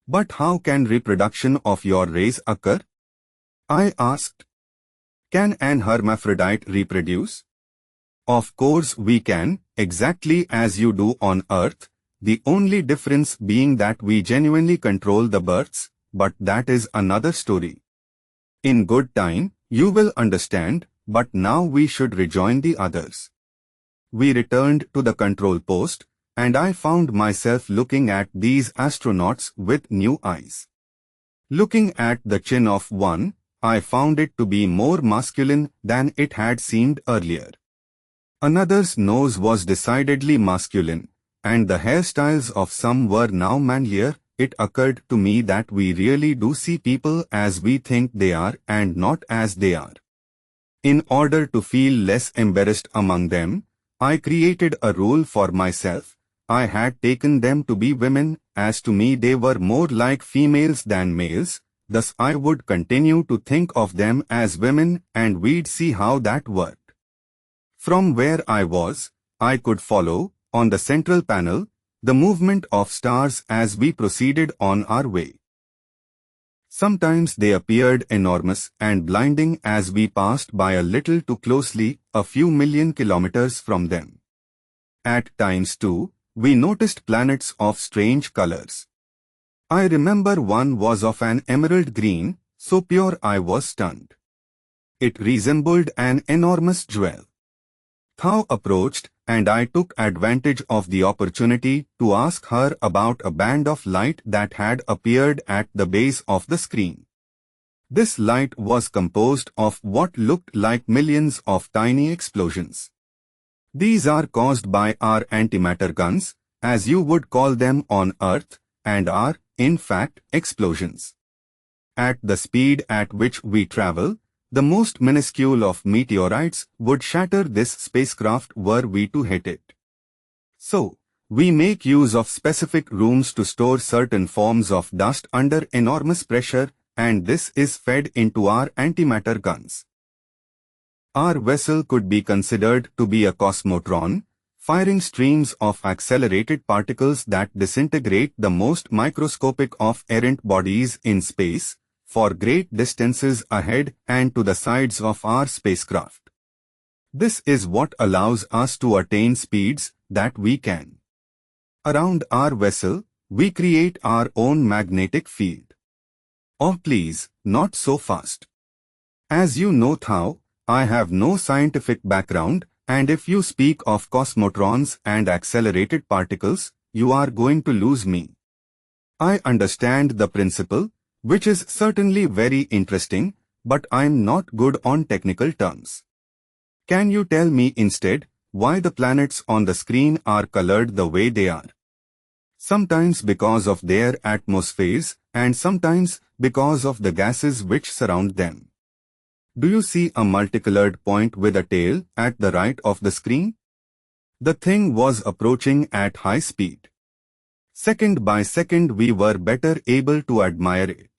But how can reproduction of your race occur? I asked. Can an hermaphrodite reproduce? Of course we can, exactly as you do on Earth, the only difference being that we genuinely control the births, but that is another story. In good time, you will understand, but now we should rejoin the others. We returned to the control post, and I found myself looking at these astronauts with new eyes. Looking at the chin of one, I found it to be more masculine than it had seemed earlier. Another's nose was decidedly masculine, and the hairstyles of some were now manlier. It occurred to me that we really do see people as we think they are and not as they are. In order to feel less embarrassed among them, I created a rule for myself. I had taken them to be women, as to me they were more like females than males, thus I would continue to think of them as women and we'd see how that worked. From where I was, I could follow, on the central panel, the movement of stars as we proceeded on our way. Sometimes they appeared enormous and blinding as we passed by a little too closely, a few million kilometers from them. At times too, we noticed planets of strange colors. I remember one was of an emerald green, so pure I was stunned. It resembled an enormous jewel. Thiaoouba approached, and I took advantage of the opportunity to ask her about a band of light that had appeared at the base of the screen. This light was composed of what looked like millions of tiny explosions. These are caused by our antimatter guns, as you would call them on Earth, and are, in fact, explosions. At the speed at which we travel, the most minuscule of meteorites would shatter this spacecraft were we to hit it. So, we make use of specific rooms to store certain forms of dust under enormous pressure, and this is fed into our antimatter guns. Our vessel could be considered to be a cosmotron, firing streams of accelerated particles that disintegrate the most microscopic of errant bodies in space, for great distances ahead and to the sides of our spacecraft. This is what allows us to attain speeds that we can. Around our vessel, we create our own magnetic field. Oh please, not so fast. As you know Thiaoouba, I have no scientific background, and if you speak of cosmotrons and accelerated particles, you are going to lose me. I understand the principle, which is certainly very interesting, but I'm not good on technical terms. Can you tell me instead why the planets on the screen are colored the way they are? Sometimes because of their atmospheres, and sometimes because of the gases which surround them. Do you see a multicolored point with a tail at the right of the screen? The thing was approaching at high speed. Second by second we were better able to admire it.